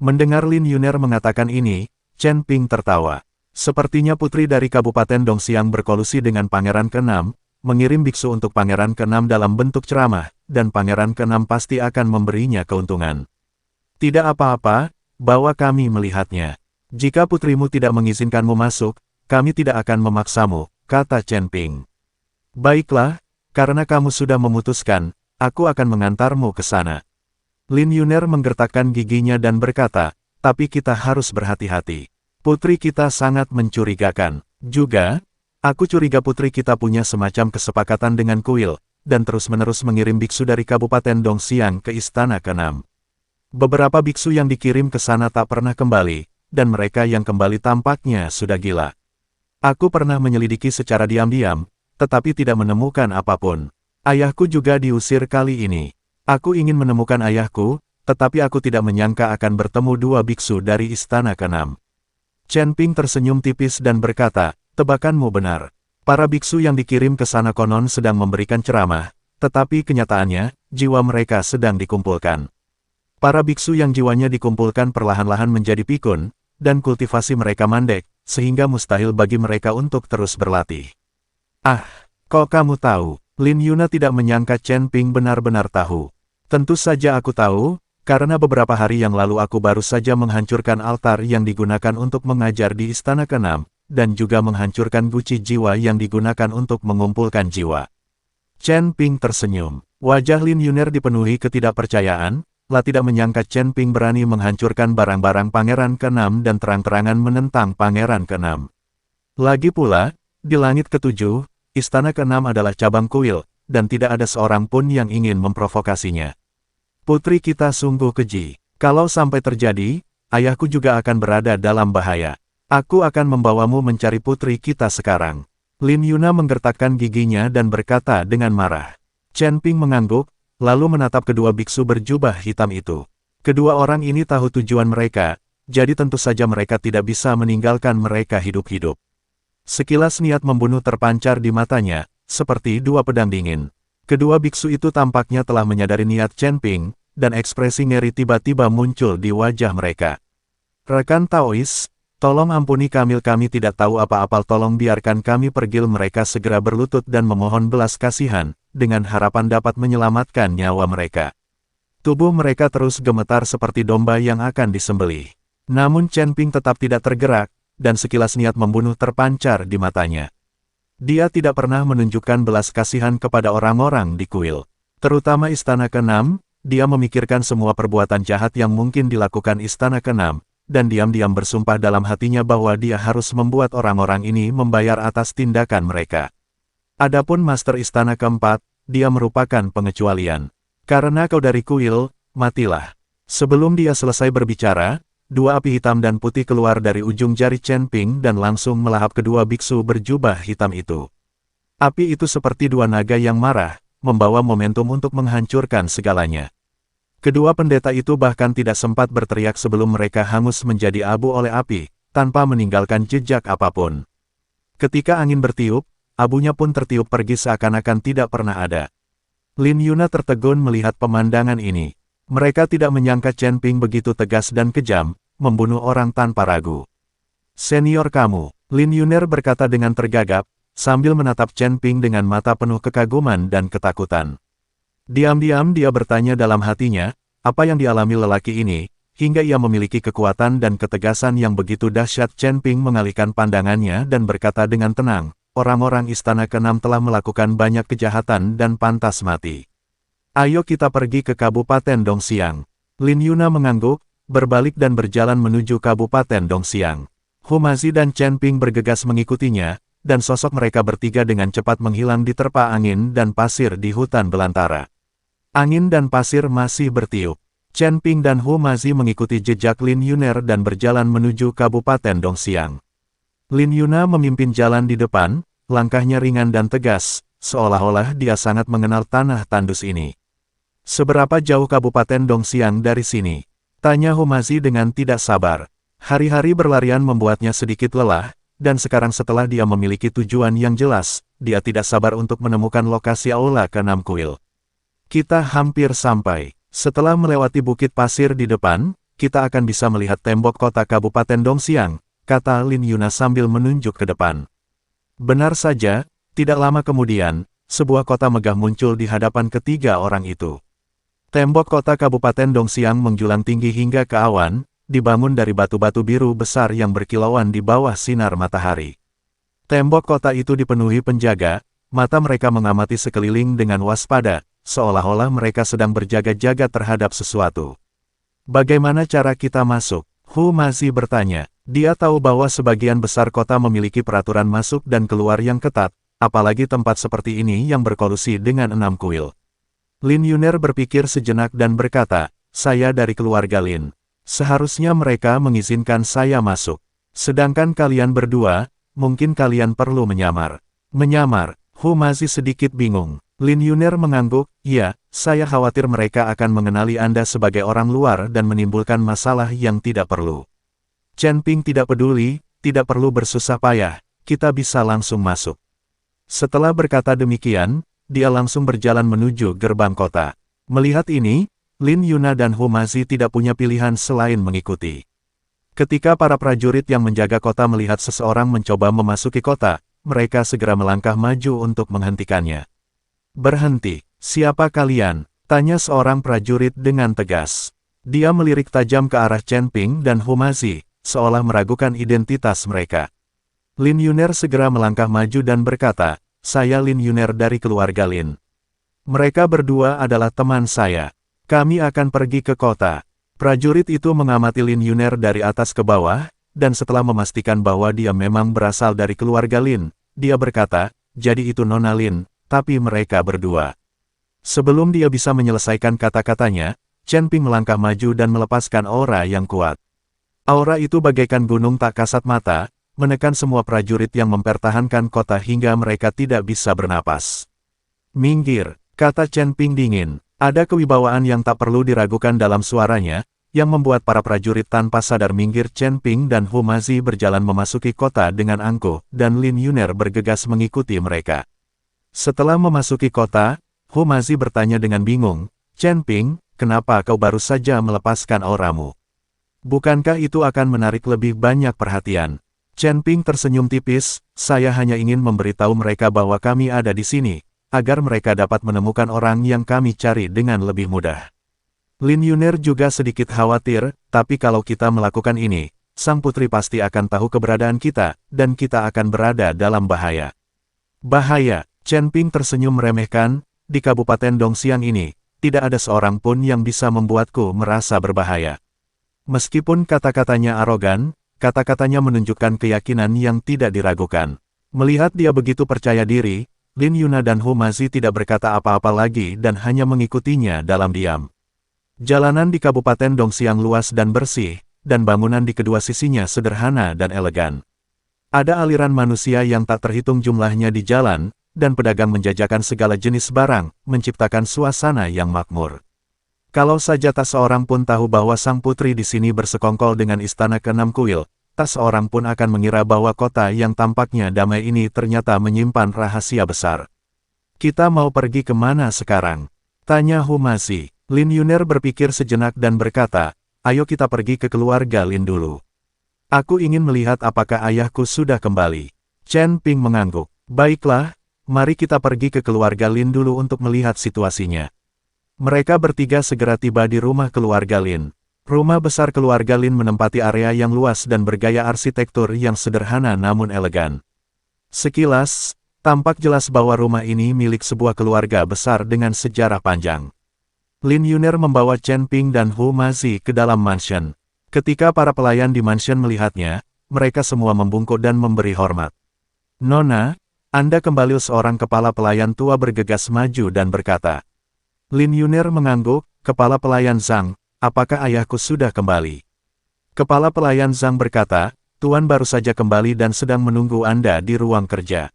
Mendengar Lin Yuner mengatakan ini, Chen Ping tertawa. Sepertinya putri dari Kabupaten Dongxiang berkolusi dengan Pangeran ke-6, mengirim biksu untuk Pangeran ke-6 dalam bentuk ceramah, dan Pangeran ke-6 pasti akan memberinya keuntungan. Tidak apa-apa, bawa kami melihatnya. Jika putrimu tidak mengizinkanmu masuk, kami tidak akan memaksamu, kata Chen Ping. Baiklah, karena kamu sudah memutuskan, aku akan mengantarmu ke sana. Lin Yuner menggertakkan giginya dan berkata, tapi kita harus berhati-hati. Putri kita sangat mencurigakan. Juga, aku curiga putri kita punya semacam kesepakatan dengan kuil, dan terus-menerus mengirim biksu dari Kabupaten Dongxiang ke Istana ke-6. Beberapa biksu yang dikirim ke sana tak pernah kembali, dan mereka yang kembali tampaknya sudah gila. Aku pernah menyelidiki secara diam-diam, tetapi tidak menemukan apapun. Ayahku juga diusir kali ini. Aku ingin menemukan ayahku, tetapi aku tidak menyangka akan bertemu dua biksu dari Istana ke-6. Chen Ping tersenyum tipis dan berkata, tebakanmu benar. Para biksu yang dikirim ke sana konon sedang memberikan ceramah, tetapi kenyataannya, jiwa mereka sedang dikumpulkan. Para biksu yang jiwanya dikumpulkan perlahan-lahan menjadi pikun, dan kultivasi mereka mandek, sehingga mustahil bagi mereka untuk terus berlatih. Ah, kok kamu tahu? Lin Yuna tidak menyangka Chen Ping benar-benar tahu. Tentu saja aku tahu, karena beberapa hari yang lalu aku baru saja menghancurkan altar yang digunakan untuk mengajar di Istana ke-6, dan juga menghancurkan guci jiwa yang digunakan untuk mengumpulkan jiwa. Chen Ping tersenyum. Wajah Lin Yuner dipenuhi ketidakpercayaan, lah tidak menyangka Chen Ping berani menghancurkan barang-barang Pangeran ke-6 dan terang-terangan menentang Pangeran ke-6. Lagi pula, di langit ke-7, Istana ke-6 adalah cabang kuil, dan tidak ada seorang pun yang ingin memprovokasinya. Putri kita sungguh keji. Kalau sampai terjadi, ayahku juga akan berada dalam bahaya. Aku akan membawamu mencari putri kita sekarang. Lin Yuna menggertakkan giginya dan berkata dengan marah. Chen Ping mengangguk, lalu menatap kedua biksu berjubah hitam itu. Kedua orang ini tahu tujuan mereka, jadi tentu saja mereka tidak bisa meninggalkan mereka hidup-hidup. Sekilas niat membunuh terpancar di matanya, seperti dua pedang dingin. Kedua biksu itu tampaknya telah menyadari niat Chen Ping, dan ekspresi ngeri tiba-tiba muncul di wajah mereka. Rekan Taois, tolong ampuni kami tidak tahu apa-apa, tolong biarkan kami pergi. Mereka segera berlutut dan memohon belas kasihan, dengan harapan dapat menyelamatkan nyawa mereka. Tubuh mereka terus gemetar seperti domba yang akan disembelih. Namun Chen Ping tetap tidak tergerak, dan sekilas niat membunuh terpancar di matanya. Dia tidak pernah menunjukkan belas kasihan kepada orang-orang di kuil. Terutama Istana ke-6, dia memikirkan semua perbuatan jahat yang mungkin dilakukan Istana ke-6, dan diam-diam bersumpah dalam hatinya bahwa dia harus membuat orang-orang ini membayar atas tindakan mereka. Adapun Master Istana ke-4, dia merupakan pengecualian. Karena kau dari kuil, matilah. Sebelum dia selesai berbicara, dua api hitam dan putih keluar dari ujung jari Chen Ping dan langsung melahap kedua biksu berjubah hitam itu. Api itu seperti dua naga yang marah, membawa momentum untuk menghancurkan segalanya. Kedua pendeta itu bahkan tidak sempat berteriak sebelum mereka hangus menjadi abu oleh api, tanpa meninggalkan jejak apapun. Ketika angin bertiup, abunya pun tertiup pergi seakan-akan tidak pernah ada. Lin Yuna tertegun melihat pemandangan ini. Mereka tidak menyangka Chen Ping begitu tegas dan kejam, membunuh orang tanpa ragu. Senior kamu, Lin Yuner berkata dengan tergagap, sambil menatap Chen Ping dengan mata penuh kekaguman dan ketakutan. Diam-diam dia bertanya dalam hatinya, apa yang dialami lelaki ini, hingga ia memiliki kekuatan dan ketegasan yang begitu dahsyat. Chen Ping mengalihkan pandangannya dan berkata dengan tenang, orang-orang Istana ke-6 telah melakukan banyak kejahatan dan pantas mati. Ayo kita pergi ke Kabupaten Dongxiang. Lin Yuna mengangguk, berbalik dan berjalan menuju Kabupaten Dongxiang. Humazi dan Chen Ping bergegas mengikutinya, dan sosok mereka bertiga dengan cepat menghilang di terpa angin dan pasir di hutan belantara. Angin dan pasir masih bertiup. Chen Ping dan Humazi mengikuti jejak Lin Yuner dan berjalan menuju Kabupaten Dongxiang. Lin Yuna memimpin jalan di depan, langkahnya ringan dan tegas, seolah-olah dia sangat mengenal tanah tandus ini. Seberapa jauh Kabupaten Dongxiang dari sini? Tanya Humazi dengan tidak sabar. Hari-hari berlarian membuatnya sedikit lelah, dan sekarang setelah dia memiliki tujuan yang jelas, dia tidak sabar untuk menemukan lokasi aula ke-6 kuil. Kita hampir sampai. Setelah melewati bukit pasir di depan, kita akan bisa melihat tembok kota Kabupaten Dongxiang, kata Lin Yuna sambil menunjuk ke depan. Benar saja, tidak lama kemudian, sebuah kota megah muncul di hadapan ketiga orang itu. Tembok kota Kabupaten Dongxiang menjulang tinggi hingga ke awan, dibangun dari batu-batu biru besar yang berkilauan di bawah sinar matahari. Tembok kota itu dipenuhi penjaga, mata mereka mengamati sekeliling dengan waspada, seolah-olah mereka sedang berjaga-jaga terhadap sesuatu. Bagaimana cara kita masuk? Hu Mazi bertanya. Dia tahu bahwa sebagian besar kota memiliki peraturan masuk dan keluar yang ketat, apalagi tempat seperti ini yang berkolusi dengan 6 kuil. Lin Yuner berpikir sejenak dan berkata, saya dari keluarga Lin. Seharusnya mereka mengizinkan saya masuk. Sedangkan kalian berdua, mungkin kalian perlu menyamar. Menyamar? Hu Mazi sedikit bingung. Lin Yuner mengangguk, ya, saya khawatir mereka akan mengenali Anda sebagai orang luar dan menimbulkan masalah yang tidak perlu. Chen Ping tidak peduli, tidak perlu bersusah payah, kita bisa langsung masuk. Setelah berkata demikian, dia langsung berjalan menuju gerbang kota. Melihat ini, Lin Yuna dan Hu Mazi tidak punya pilihan selain mengikuti. Ketika para prajurit yang menjaga kota melihat seseorang mencoba memasuki kota, mereka segera melangkah maju untuk menghentikannya. Berhenti, siapa kalian? Tanya seorang prajurit dengan tegas. Dia melirik tajam ke arah Chen Ping dan Hu Mazi, seolah meragukan identitas mereka. Lin Yuner segera melangkah maju dan berkata, saya Lin Yuner dari keluarga Lin. Mereka berdua adalah teman saya. Kami akan pergi ke kota. Prajurit itu mengamati Lin Yuner dari atas ke bawah, dan setelah memastikan bahwa dia memang berasal dari keluarga Lin, dia berkata, jadi itu Nona Lin, tapi mereka berdua. Sebelum dia bisa menyelesaikan kata-katanya, Chen Ping melangkah maju dan melepaskan aura yang kuat. Aura itu bagaikan gunung tak kasat mata, menekan semua prajurit yang mempertahankan kota hingga mereka tidak bisa bernapas. Minggir, kata Chen Ping dingin. Ada kewibawaan yang tak perlu diragukan dalam suaranya, yang membuat para prajurit tanpa sadar minggir. Chen Ping dan Hu Mazi berjalan memasuki kota dengan angkuh, dan Lin Yuner bergegas mengikuti mereka. Setelah memasuki kota, Hu Mazi bertanya dengan bingung, Chen Ping, kenapa kau baru saja melepaskan auramu? Bukankah itu akan menarik lebih banyak perhatian? Chen Ping tersenyum tipis, saya hanya ingin memberitahu mereka bahwa kami ada di sini, agar mereka dapat menemukan orang yang kami cari dengan lebih mudah. Lin Yuner juga sedikit khawatir, tapi kalau kita melakukan ini, sang putri pasti akan tahu keberadaan kita, dan kita akan berada dalam bahaya. Bahaya, Chen Ping tersenyum meremehkan, di Kabupaten Dongxiang ini, tidak ada seorang pun yang bisa membuatku merasa berbahaya. Meskipun kata-katanya arogan, kata-katanya menunjukkan keyakinan yang tidak diragukan. Melihat dia begitu percaya diri, Lin Yuna dan Hu Mazi tidak berkata apa-apa lagi dan hanya mengikutinya dalam diam. Jalanan di Kabupaten Dongxiang luas dan bersih, dan bangunan di kedua sisinya sederhana dan elegan. Ada aliran manusia yang tak terhitung jumlahnya di jalan, dan pedagang menjajakan segala jenis barang, menciptakan suasana yang makmur. Kalau saja tak seorang pun tahu bahwa sang putri di sini bersekongkol dengan istana ke-6 kuil, tak seorang pun akan mengira bahwa kota yang tampaknya damai ini ternyata menyimpan rahasia besar. Kita mau pergi kemana sekarang? Tanya Hu Mazi. Lin Yuner berpikir sejenak dan berkata, ayo kita pergi ke keluarga Lin dulu. Aku ingin melihat apakah ayahku sudah kembali. Chen Ping mengangguk. Baiklah, mari kita pergi ke keluarga Lin dulu untuk melihat situasinya. Mereka bertiga segera tiba di rumah keluarga Lin. Rumah besar keluarga Lin menempati area yang luas dan bergaya arsitektur yang sederhana namun elegan. Sekilas, tampak jelas bahwa rumah ini milik sebuah keluarga besar dengan sejarah panjang. Lin Yuner membawa Chen Ping dan Hu Mazi ke dalam mansion. Ketika para pelayan di mansion melihatnya, mereka semua membungkuk dan memberi hormat. Nona, Anda kembali. Seorang kepala pelayan tua bergegas maju dan berkata. Lin Yuner mengangguk, kepala pelayan Zhang, apakah ayahku sudah kembali? Kepala pelayan Zhang berkata, Tuan baru saja kembali dan sedang menunggu Anda di ruang kerja.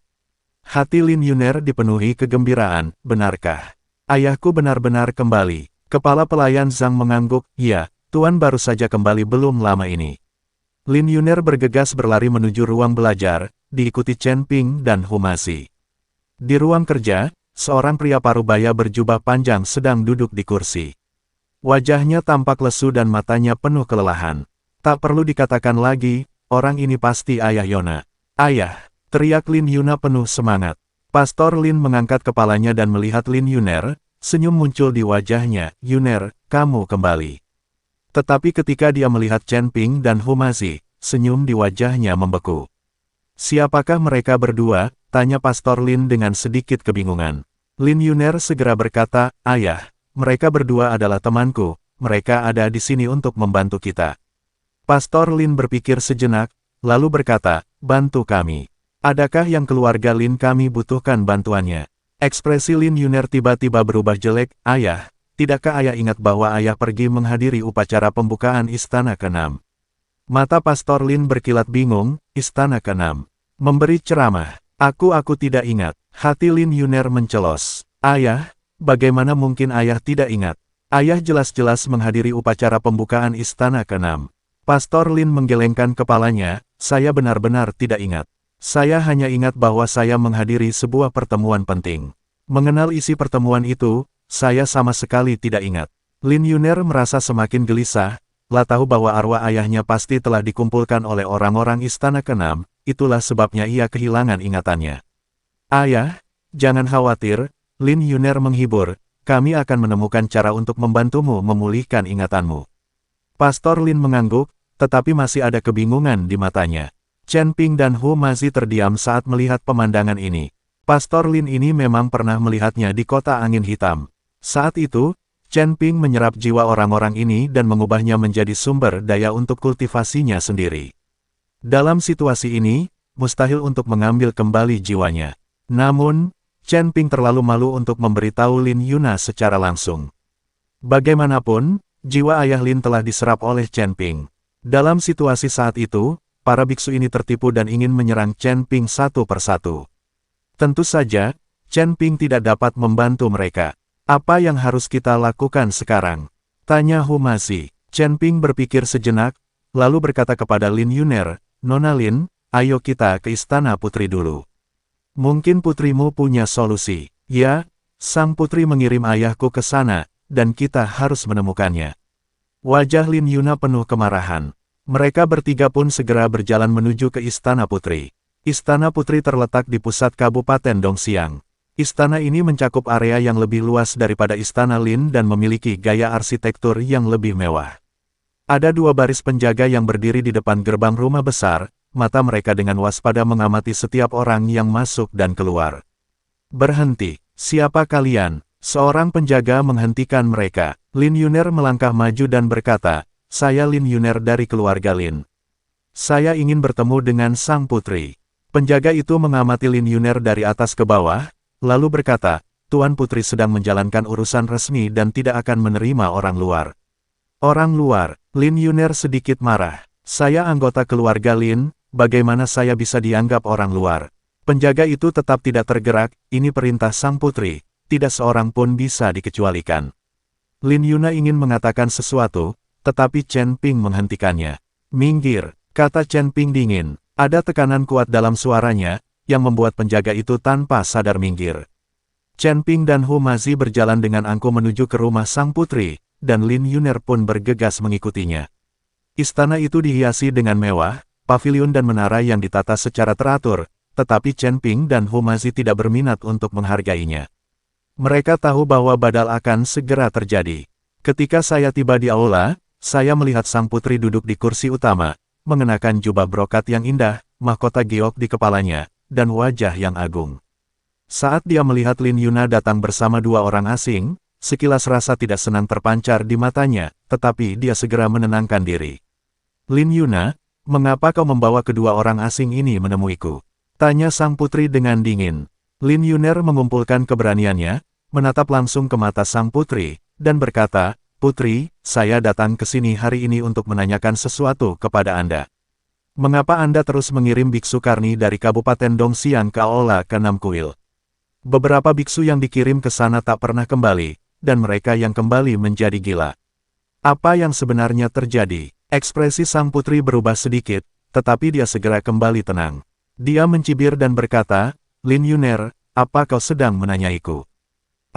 Hati Lin Yuner dipenuhi kegembiraan, benarkah? Ayahku benar-benar kembali. Kepala pelayan Zhang mengangguk, ya, Tuan baru saja kembali belum lama ini. Lin Yuner bergegas berlari menuju ruang belajar, diikuti Chen Ping dan Hu Mazi. Di ruang kerja, seorang pria parubaya berjubah panjang sedang duduk di kursi. Wajahnya tampak lesu dan matanya penuh kelelahan. Tak perlu dikatakan lagi, orang ini pasti ayah Yona. Ayah, teriak Lin Yuna penuh semangat. Pastor Lin mengangkat kepalanya dan melihat Lin Yuner, senyum muncul di wajahnya. Yuner, kamu kembali. Tetapi ketika dia melihat Chen Ping dan Humazi, senyum di wajahnya membeku. Siapakah mereka berdua? Tanya Pastor Lin dengan sedikit kebingungan. Lin Yuner segera berkata, ayah, mereka berdua adalah temanku, mereka ada di sini untuk membantu kita. Pastor Lin berpikir sejenak, lalu berkata, bantu kami. Adakah yang keluarga Lin kami butuhkan bantuannya? Ekspresi Lin Yuner tiba-tiba berubah jelek. Ayah, tidakkah ayah ingat bahwa ayah pergi menghadiri upacara pembukaan Istana ke-6? Mata Pastor Lin berkilat bingung. Istana ke-6. Memberi ceramah. Aku tidak ingat. Hati Lin Yuner mencelos. Ayah, bagaimana mungkin ayah tidak ingat? Ayah jelas-jelas menghadiri upacara pembukaan Istana ke-6. Pastor Lin menggelengkan kepalanya. Saya benar-benar tidak ingat. Saya hanya ingat bahwa saya menghadiri sebuah pertemuan penting. Mengenal isi pertemuan itu, saya sama sekali tidak ingat. Lin Yuner merasa semakin gelisah. Lah tahu bahwa arwah ayahnya pasti telah dikumpulkan oleh orang-orang Istana ke-6, itulah sebabnya ia kehilangan ingatannya. Ayah, jangan khawatir, Lin Yuner menghibur, kami akan menemukan cara untuk membantumu memulihkan ingatanmu. Pastor Lin mengangguk, tetapi masih ada kebingungan di matanya. Chen Ping dan Humazi terdiam saat melihat pemandangan ini. Pastor Lin ini memang pernah melihatnya di kota angin hitam. Saat itu, Chen Ping menyerap jiwa orang-orang ini dan mengubahnya menjadi sumber daya untuk kultivasinya sendiri. Dalam situasi ini, mustahil untuk mengambil kembali jiwanya. Namun, Chen Ping terlalu malu untuk memberitahu Lin Yuna secara langsung. Bagaimanapun, jiwa ayah Lin telah diserap oleh Chen Ping. Dalam situasi saat itu, para biksu ini tertipu dan ingin menyerang Chen Ping satu persatu. Tentu saja, Chen Ping tidak dapat membantu mereka. Apa yang harus kita lakukan sekarang? Tanya Humazi. Chen Ping berpikir sejenak, lalu berkata kepada Lin Yuner, Nona Lin, ayo kita ke Istana Putri dulu. Mungkin putrimu punya solusi. Ya, sang putri mengirim ayahku ke sana, dan kita harus menemukannya. Wajah Lin Yuna penuh kemarahan. Mereka bertiga pun segera berjalan menuju ke Istana Putri. Istana Putri terletak di pusat Kabupaten Dongxiang. Istana ini mencakup area yang lebih luas daripada Istana Lin dan memiliki gaya arsitektur yang lebih mewah. Ada dua baris penjaga yang berdiri di depan gerbang rumah besar, mata mereka dengan waspada mengamati setiap orang yang masuk dan keluar. Berhenti, siapa kalian? Seorang penjaga menghentikan mereka. Lin Yuner melangkah maju dan berkata, saya Lin Yuner dari keluarga Lin. Saya ingin bertemu dengan sang putri. Penjaga itu mengamati Lin Yuner dari atas ke bawah, lalu berkata, Tuan Putri sedang menjalankan urusan resmi dan tidak akan menerima orang luar. Orang luar, Lin Yuner sedikit marah. Saya anggota keluarga Lin, bagaimana saya bisa dianggap orang luar? Penjaga itu tetap tidak tergerak, ini perintah sang putri, tidak seorang pun bisa dikecualikan. Lin Yuna ingin mengatakan sesuatu, tetapi Chen Ping menghentikannya. Minggir, kata Chen Ping dingin. Ada tekanan kuat dalam suaranya, yang membuat penjaga itu tanpa sadar minggir. Chen Ping dan Humazi berjalan dengan angkuh menuju ke rumah sang putri, dan Lin Yuner pun bergegas mengikutinya. Istana itu dihiasi dengan mewah, pavilion dan menara yang ditata secara teratur, tetapi Chen Ping dan Humazi tidak berminat untuk menghargainya. Mereka tahu bahwa badal akan segera terjadi. Ketika saya tiba di aula, saya melihat sang putri duduk di kursi utama, mengenakan jubah brokat yang indah, mahkota giok di kepalanya, dan wajah yang agung. Saat dia melihat Lin Yuna datang bersama dua orang asing, sekilas rasa tidak senang terpancar di matanya, tetapi dia segera menenangkan diri. Lin Yuna, mengapa kau membawa kedua orang asing ini menemuiku? Tanya sang putri dengan dingin. Lin Yuner mengumpulkan keberaniannya, menatap langsung ke mata sang putri, dan berkata, Putri, saya datang ke sini hari ini untuk menanyakan sesuatu kepada Anda. Mengapa Anda terus mengirim biksu Karni dari Kabupaten Dongxiang ke Aula ke-6 Kuil? Beberapa biksu yang dikirim ke sana tak pernah kembali, dan mereka yang kembali menjadi gila. Apa yang sebenarnya terjadi? Ekspresi sang putri berubah sedikit, tetapi dia segera kembali tenang. Dia mencibir dan berkata, Lin Yuner, apa kau sedang menanyaiku?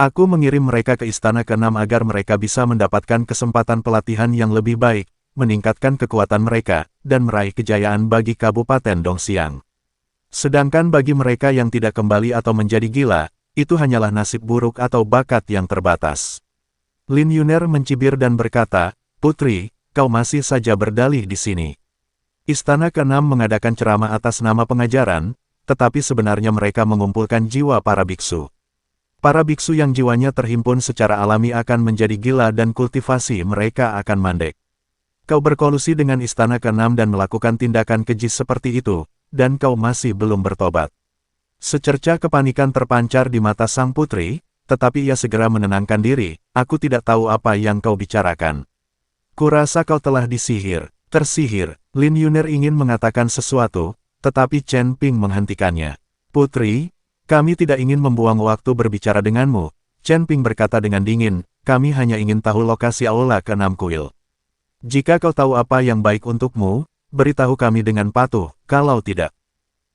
Aku mengirim mereka ke istana ke-6 agar mereka bisa mendapatkan kesempatan pelatihan yang lebih baik, meningkatkan kekuatan mereka, dan meraih kejayaan bagi Kabupaten Dongxiang. Sedangkan bagi mereka yang tidak kembali atau menjadi gila, itu hanyalah nasib buruk atau bakat yang terbatas. Lin Yuner mencibir dan berkata, "Putri, kau masih saja berdalih di sini. Istana ke-6 mengadakan ceramah atas nama pengajaran, tetapi sebenarnya mereka mengumpulkan jiwa para biksu. Para biksu yang jiwanya terhimpun secara alami akan menjadi gila dan kultivasi mereka akan mandek. Kau berkolusi dengan istana ke-6 dan melakukan tindakan keji seperti itu, dan kau masih belum bertobat." Secerca kepanikan terpancar di mata sang putri, tetapi ia segera menenangkan diri, "Aku tidak tahu apa yang kau bicarakan. Kurasa kau telah disihir." Tersihir, Lin Yuner ingin mengatakan sesuatu, tetapi Chen Ping menghentikannya. "Putri, kami tidak ingin membuang waktu berbicara denganmu," Chen Ping berkata dengan dingin, "kami hanya ingin tahu lokasi aula ke-6 kuil. Jika kau tahu apa yang baik untukmu, beritahu kami dengan patuh, kalau tidak."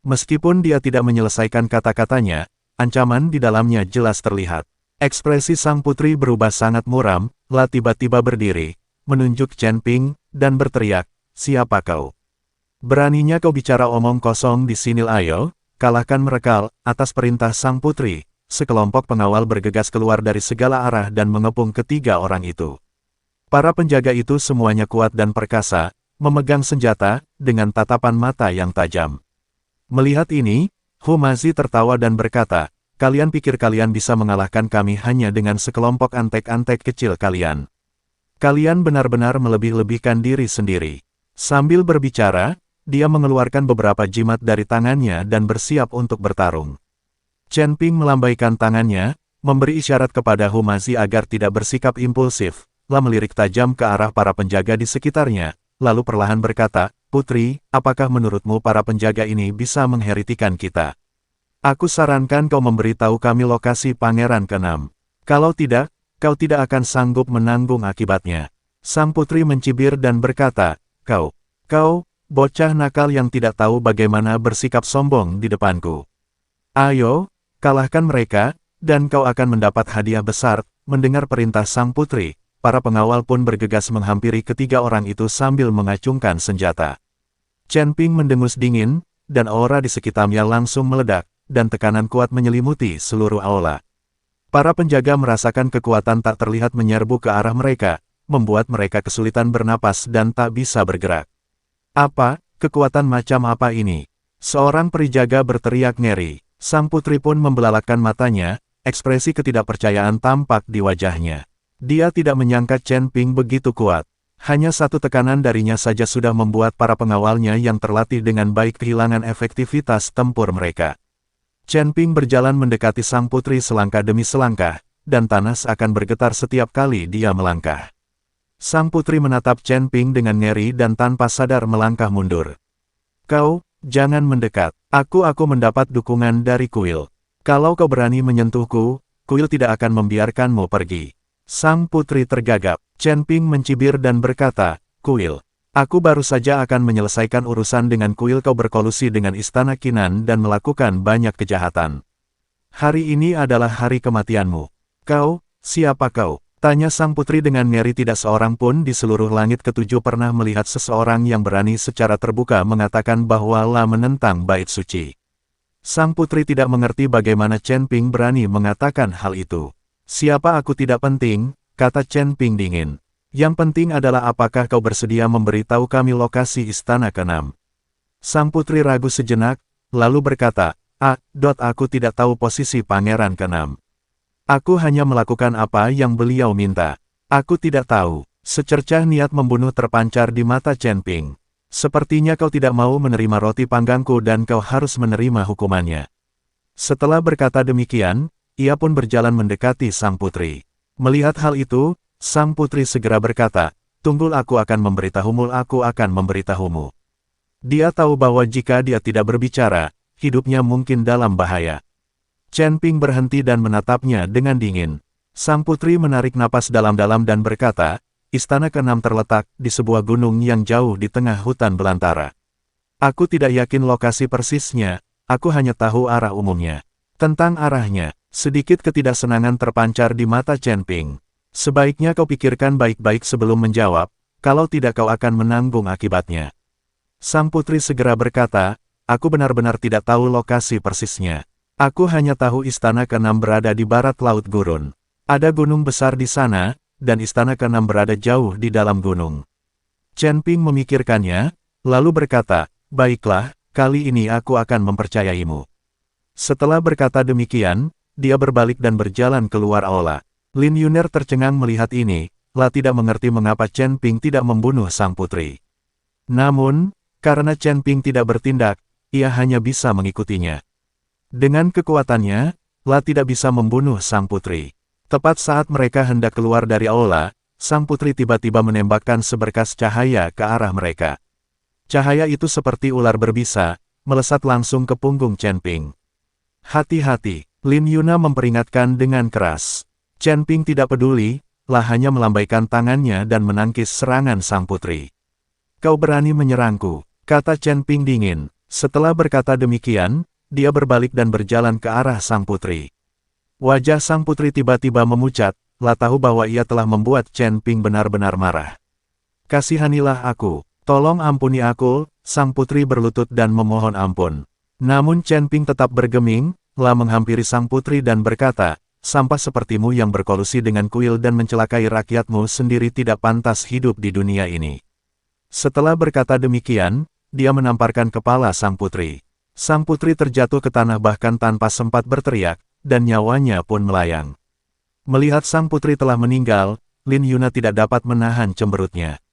Meskipun dia tidak menyelesaikan kata-katanya, ancaman di dalamnya jelas terlihat. Ekspresi sang putri berubah sangat muram, lalu tiba-tiba berdiri, menunjuk Chen Ping, dan berteriak, "Siapa kau? Beraninya kau bicara omong kosong di sini? Ayo, kalahkan mereka." Atas perintah sang putri, sekelompok pengawal bergegas keluar dari segala arah dan mengepung ketiga orang itu. Para penjaga itu semuanya kuat dan perkasa, memegang senjata, dengan tatapan mata yang tajam. Melihat ini, Hu Mazi tertawa dan berkata, "Kalian pikir kalian bisa mengalahkan kami hanya dengan sekelompok antek-antek kecil kalian? Kalian benar-benar melebih-lebihkan diri sendiri." Sambil berbicara, dia mengeluarkan beberapa jimat dari tangannya dan bersiap untuk bertarung. Chen Ping melambaikan tangannya, memberi isyarat kepada Hu Mazi agar tidak bersikap impulsif, lalu melirik tajam ke arah para penjaga di sekitarnya, lalu perlahan berkata, "Putri, apakah menurutmu para penjaga ini bisa mengheritikan kita? Aku sarankan kau memberitahu kami lokasi Pangeran ke-6. Kalau tidak, kau tidak akan sanggup menanggung akibatnya." Sang putri mencibir dan berkata, Kau, bocah nakal yang tidak tahu bagaimana bersikap sombong di depanku. Ayo, kalahkan mereka, dan kau akan mendapat hadiah besar." Mendengar perintah sang putri, para pengawal pun bergegas menghampiri ketiga orang itu sambil mengacungkan senjata. Chen Ping mendengus dingin, dan aura di sekitarnya langsung meledak, dan tekanan kuat menyelimuti seluruh aula. Para penjaga merasakan kekuatan tak terlihat menyerbu ke arah mereka, membuat mereka kesulitan bernapas dan tak bisa bergerak. "Apa, kekuatan macam apa ini?" seorang perijaga berteriak ngeri. Sang putri pun membelalakkan matanya, ekspresi ketidakpercayaan tampak di wajahnya. Dia tidak menyangka Chen Ping begitu kuat. Hanya satu tekanan darinya saja sudah membuat para pengawalnya yang terlatih dengan baik kehilangan efektivitas tempur mereka. Chen Ping berjalan mendekati sang putri selangkah demi selangkah, dan tanah akan bergetar setiap kali dia melangkah. Sang putri menatap Chen Ping dengan ngeri dan tanpa sadar melangkah mundur. "Kau, jangan mendekat. Aku mendapat dukungan dari kuil. Kalau kau berani menyentuhku, kuil tidak akan membiarkanmu pergi." Sang putri tergagap. Chen Ping mencibir dan berkata, "Kuil. Aku baru saja akan menyelesaikan urusan dengan kuil. Kau berkolusi dengan istana Qinan dan melakukan banyak kejahatan. Hari ini adalah hari kematianmu." "Kau, siapa kau?" tanya sang putri dengan ngeri. Tidak seorang pun di seluruh langit ketujuh pernah melihat seseorang yang berani secara terbuka mengatakan bahwa La menentang bait suci. Sang putri tidak mengerti bagaimana Chen Ping berani mengatakan hal itu. "Siapa aku tidak penting," kata Chen Ping dingin. "Yang penting adalah apakah kau bersedia memberitahu kami lokasi istana ke-6. Sang putri ragu sejenak, lalu berkata, Aku tidak tahu posisi pangeran ke-6. Aku hanya melakukan apa yang beliau minta. Aku tidak tahu." Secercah niat membunuh terpancar di mata Chen Ping. "Sepertinya kau tidak mau menerima roti panggangku dan kau harus menerima hukumannya." Setelah berkata demikian, ia pun berjalan mendekati sang putri. Melihat hal itu, sang putri segera berkata, "Tunggu, aku akan memberitahumu." Dia tahu bahwa jika dia tidak berbicara, hidupnya mungkin dalam bahaya. Chen Ping berhenti dan menatapnya dengan dingin. Sang putri menarik napas dalam-dalam dan berkata, "Istana ke-6 terletak di sebuah gunung yang jauh di tengah hutan belantara. Aku tidak yakin lokasi persisnya, aku hanya tahu arah umumnya." Tentang arahnya, Sedikit ketidaksenangan terpancar di mata Chen Ping. Sebaiknya kau pikirkan baik-baik sebelum menjawab, kalau tidak kau akan menanggung akibatnya. Sang putri segera berkata, aku benar-benar tidak tahu lokasi persisnya. Aku hanya tahu istana ke-6 berada di barat Laut Gurun. Ada gunung besar di sana, dan istana ke-6 berada jauh di dalam gunung. Chen Ping memikirkannya, lalu berkata, baiklah, kali ini aku akan mempercayaimu. Setelah berkata demikian, dia berbalik dan berjalan keluar aula. Lin Yuner tercengang melihat ini, tidak mengerti mengapa Chen Ping tidak membunuh sang putri. Namun, karena Chen Ping tidak bertindak, ia hanya bisa mengikutinya. Dengan kekuatannya, tidak bisa membunuh sang putri. Tepat saat mereka hendak keluar dari aula, sang putri tiba-tiba menembakkan seberkas cahaya ke arah mereka. Cahaya itu seperti ular berbisa, melesat langsung ke punggung Chen Ping. Hati-hati, Lin Yuna memperingatkan dengan keras. Chen Ping tidak peduli, hanya melambaikan tangannya dan menangkis serangan sang putri. Kau berani menyerangku, kata Chen Ping dingin. Setelah berkata demikian, dia berbalik dan berjalan ke arah sang putri. Wajah sang putri tiba-tiba memucat, tahu bahwa ia telah membuat Chen Ping benar-benar marah. Kasihanilah aku, tolong ampuni aku, sang putri berlutut dan memohon ampun. Namun Chen Ping tetap bergeming, menghampiri sang putri dan berkata, sampah sepertimu yang berkolusi dengan kuil dan mencelakai rakyatmu sendiri tidak pantas hidup di dunia ini. Setelah berkata demikian, dia menamparkan kepala sang putri. Sang putri terjatuh ke tanah bahkan tanpa sempat berteriak, dan nyawanya pun melayang. Melihat sang putri telah meninggal, Lin Yuna tidak dapat menahan cemberutnya.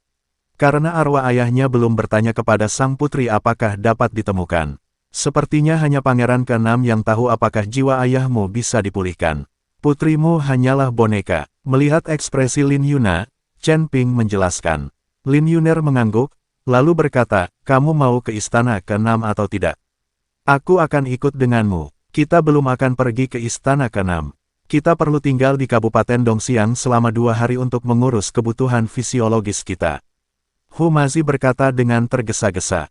Karena arwah ayahnya belum bertanya kepada sang putri apakah dapat ditemukan. Sepertinya hanya pangeran ke-6 yang tahu apakah jiwa ayahmu bisa dipulihkan. Putrimu hanyalah boneka. Melihat ekspresi Lin Yuna, Chen Ping menjelaskan. Lin Yuner mengangguk, lalu berkata, kamu mau ke istana ke-6 atau tidak? Aku akan ikut denganmu. Kita belum akan pergi ke istana ke-6. Kita perlu tinggal di Kabupaten Dongxiang selama 2 hari untuk mengurus kebutuhan fisiologis kita. Hu Mazi berkata dengan tergesa-gesa.